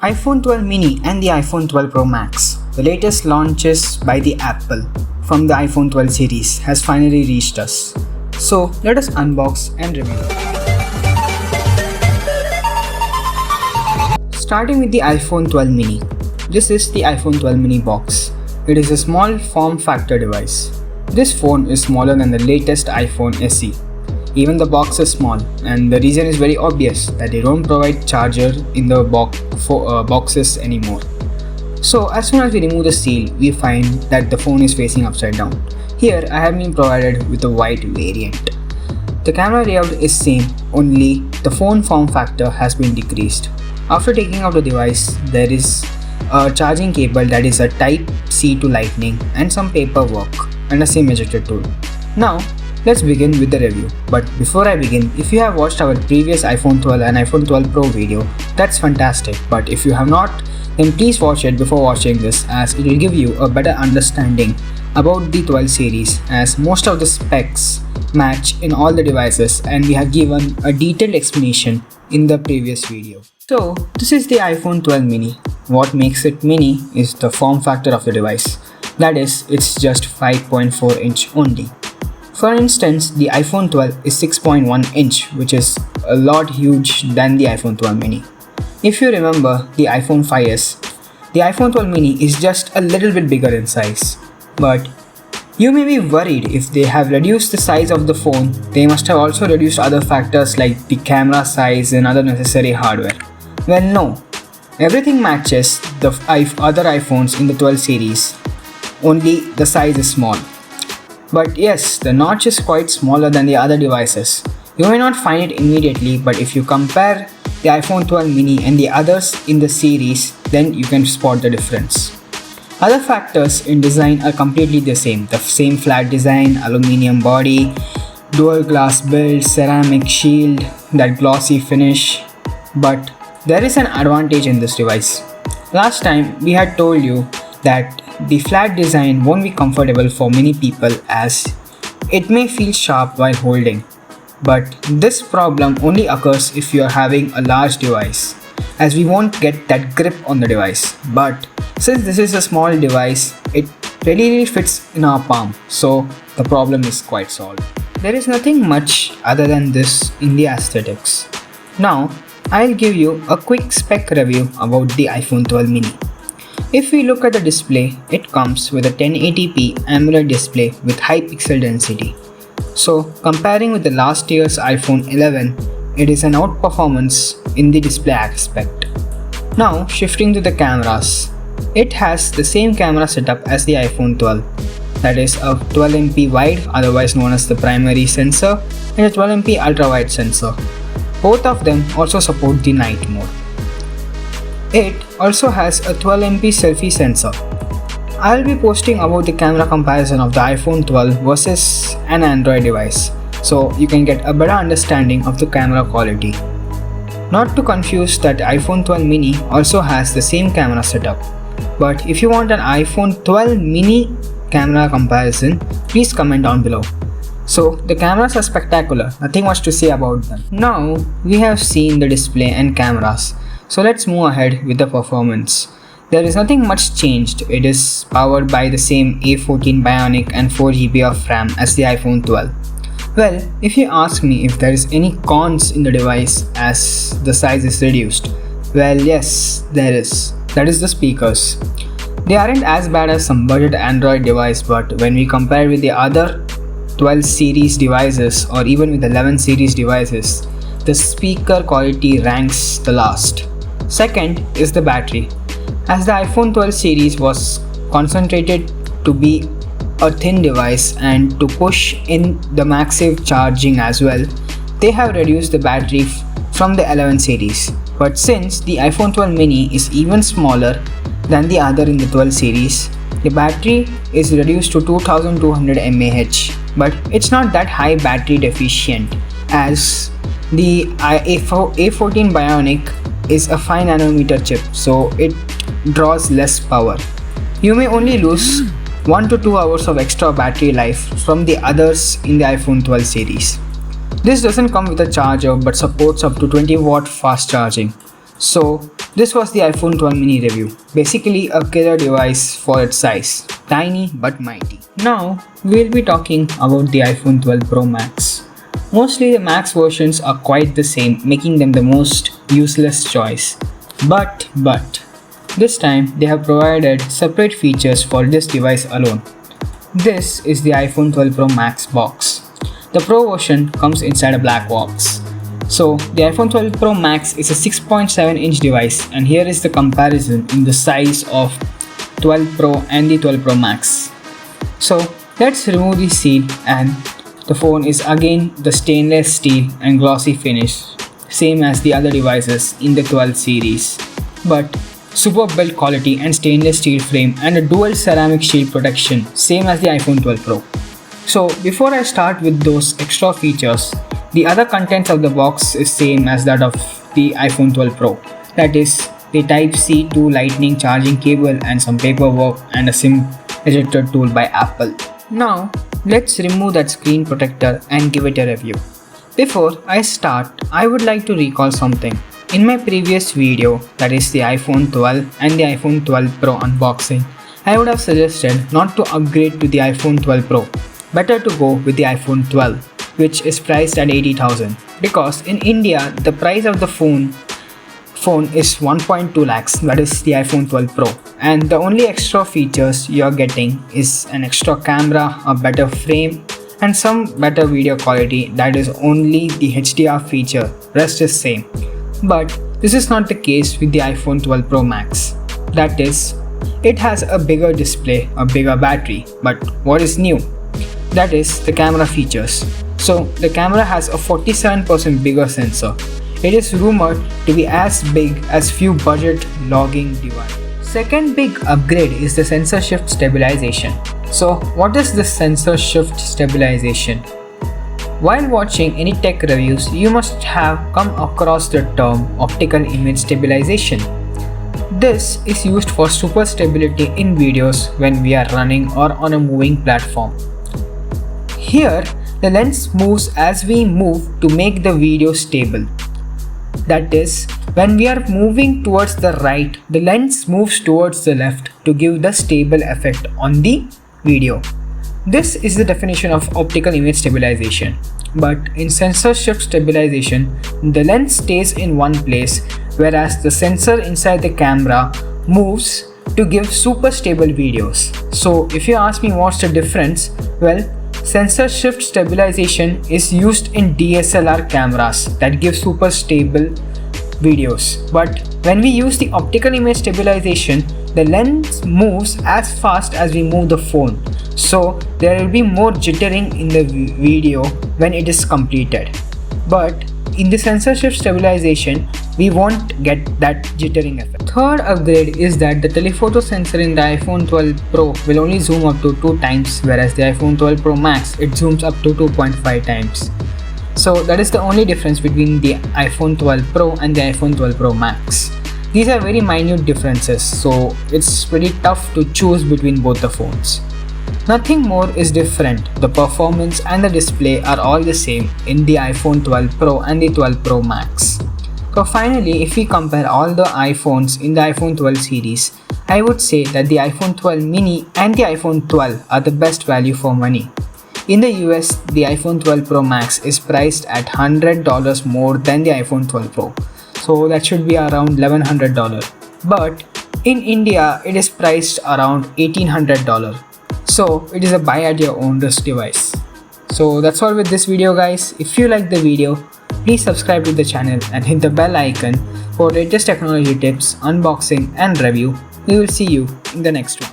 iPhone 12 mini and the iPhone 12 Pro Max, the latest launches by the Apple from the iPhone 12 series, has finally reached us. So let us unbox and review. Starting with the iPhone 12 mini. This is the iPhone 12 mini box. It is a small form factor device. This phone is smaller than the latest iPhone SE. Even the box is small, and the reason is very obvious that they don't provide charger in the boxes anymore. So as soon as we remove the seal, we find that the phone is facing upside down. Here I have been provided with a white variant. The camera layout is same, only the phone form factor has been decreased. After taking out the device, there is a charging cable that is a Type-C to Lightning and some paperwork and a SIM ejector tool. Now let's begin with the review. But before I begin, if you have watched our previous iPhone 12 and iPhone 12 Pro video, that's fantastic. But if you have not, then please watch it before watching this, as it will give you a better understanding about the 12 series, as most of the specs match in all the devices and we have given a detailed explanation in the previous video. So this is the iPhone 12 mini. What makes it mini is the form factor of the device. That is, it's just 5.4 inch only. For instance, the iPhone 12 is 6.1 inch, which is a lot huge than the iPhone 12 mini. If you remember the iPhone 5s, the iPhone 12 mini is just a little bit bigger in size. But you may be worried, if they have reduced the size of the phone, they must have also reduced other factors like the camera size and other necessary hardware. Well, no. Everything matches the other iPhones in the 12 series, only the size is small. But yes, the notch is quite smaller than the other devices. You may not find it immediately, but if you compare the iPhone 12 mini and the others in the series, then you can spot the difference. Other factors in design are completely the same. The same flat design, aluminium body, dual glass build, ceramic shield, that glossy finish. But there is an advantage in this device. Last time we had told you that the flat design won't be comfortable for many people, as it may feel sharp while holding. But this problem only occurs if you are having a large device, as we won't get that grip on the device. But since this is a small device, it really fits in our palm, so the problem is quite solved. There is nothing much other than this in the aesthetics. Now I'll give you a quick spec review about the iPhone 12 mini. If we look at the display, it comes with a 1080p AMOLED display with high pixel density. So comparing with the last year's iPhone 11, it is an outperformance in the display aspect. Now shifting to the cameras, it has the same camera setup as the iPhone 12. That is a 12MP wide, otherwise known as the primary sensor, and a 12MP ultra wide sensor. Both of them also support the night mode. It also has a 12MP selfie sensor. I'll be posting about the camera comparison of the iPhone 12 versus an Android device, so you can get a better understanding of the camera quality. Not to confuse that iPhone 12 mini also has the same camera setup. But if you want an iPhone 12 mini camera comparison, please comment down below. So the cameras are spectacular, nothing much to say about them. Now we have seen the display and cameras. So let's move ahead with the performance. There is nothing much changed. It is powered by the same A14 Bionic and 4GB of RAM as the iPhone 12. Well, if you ask me if there is any cons in the device as the size is reduced, well, yes, there is. That is the speakers. They aren't as bad as some budget Android device, but when we compare with the other 12 series devices or even with 11 series devices, the speaker quality ranks the last. Second is the battery. As the iPhone 12 series was concentrated to be a thin device and to push in the massive charging as well, they have reduced the battery from the 11 series. But since the iPhone 12 mini is even smaller than the other in the 12 series, the battery is reduced to 2200 mAh. But it's not that high battery deficient, as the A14 Bionic is a 5nm chip, so it draws less power. You may only lose 1 to 2 hours of extra battery life from the others in the iPhone 12 series. This doesn't come with a charger but supports up to 20 watt fast charging. So this was the iPhone 12 mini review. Basically a killer device for its size. Tiny but mighty. Now we'll be talking about the iPhone 12 Pro Max. Mostly the Max versions are quite the same, making them the most useless choice. But this time they have provided separate features for this device alone. This is the iPhone 12 Pro Max box. The Pro version comes inside a black box. So the iPhone 12 Pro Max is a 6.7-inch device, and here is the comparison in the size of 12 Pro and the 12 Pro Max. So let's remove the seal, and the phone is again the stainless steel and glossy finish, same as the other devices in the 12 series. But superb build quality and stainless steel frame and a dual ceramic shield protection, same as the iPhone 12 Pro. So before I start with those extra features, the other contents of the box is same as that of the iPhone 12 Pro. That is the Type-C to Lightning charging cable and some paperwork and a SIM ejector tool by Apple. Now let's remove that screen protector and give it a review. Before I start, I would like to recall something. In my previous video, that is the iPhone 12 and the iPhone 12 Pro unboxing, I would have suggested not to upgrade to the iPhone 12 Pro. Better to go with the iPhone 12, which is priced at 80,000, because in India the price of the phone is 1.2 lakhs, that is the iPhone 12 Pro, and the only extra features you are getting is an extra camera, a better frame and some better video quality, that is only the HDR feature, rest is same. But this is not the case with the iPhone 12 Pro Max. That is, it has a bigger display, a bigger battery, but what is new? That is the camera features. So the camera has a 47% bigger sensor. It is rumored to be as big as few budget logging devices. Second big upgrade is the sensor shift stabilization. So what is this sensor shift stabilization? While watching any tech reviews, you must have come across the term optical image stabilization. This is used for super stability in videos when we are running or on a moving platform. Here, the lens moves as we move to make the video stable. That is, when we are moving towards the right, the lens moves towards the left to give the stable effect on the video. This is the definition of optical image stabilization. But in sensor shift stabilization, the lens stays in one place, whereas the sensor inside the camera moves to give super stable videos. So if you ask me what's the difference, well, sensor shift stabilization is used in DSLR cameras that give super stable videos. But when we use the optical image stabilization, the lens moves as fast as we move the phone. So there will be more jittering in the video when it is completed. But in the sensor shift stabilization, we won't get that jittering effect. Third upgrade is that the telephoto sensor in the iPhone 12 Pro will only zoom up to 2 times, whereas the iPhone 12 Pro Max it zooms up to 2.5 times. So that is the only difference between the iPhone 12 Pro and the iPhone 12 Pro Max. These are very minute differences, so it's pretty tough to choose between both the phones. Nothing more is different. The performance and the display are all the same in the iPhone 12 Pro and the 12 Pro Max. So finally, if we compare all the iPhones in the iPhone 12 series, I would say that the iPhone 12 mini and the iPhone 12 are the best value for money. In the US, the iPhone 12 Pro Max is priced at $100 more than the iPhone 12 Pro. So that should be around $1,100. But in India, it is priced around $1,800. So it is a buy at your own risk device. So that's all with this video, guys. If you like the video, please subscribe to the channel and hit the bell icon for latest technology tips, unboxing and review. We will see you in the next one.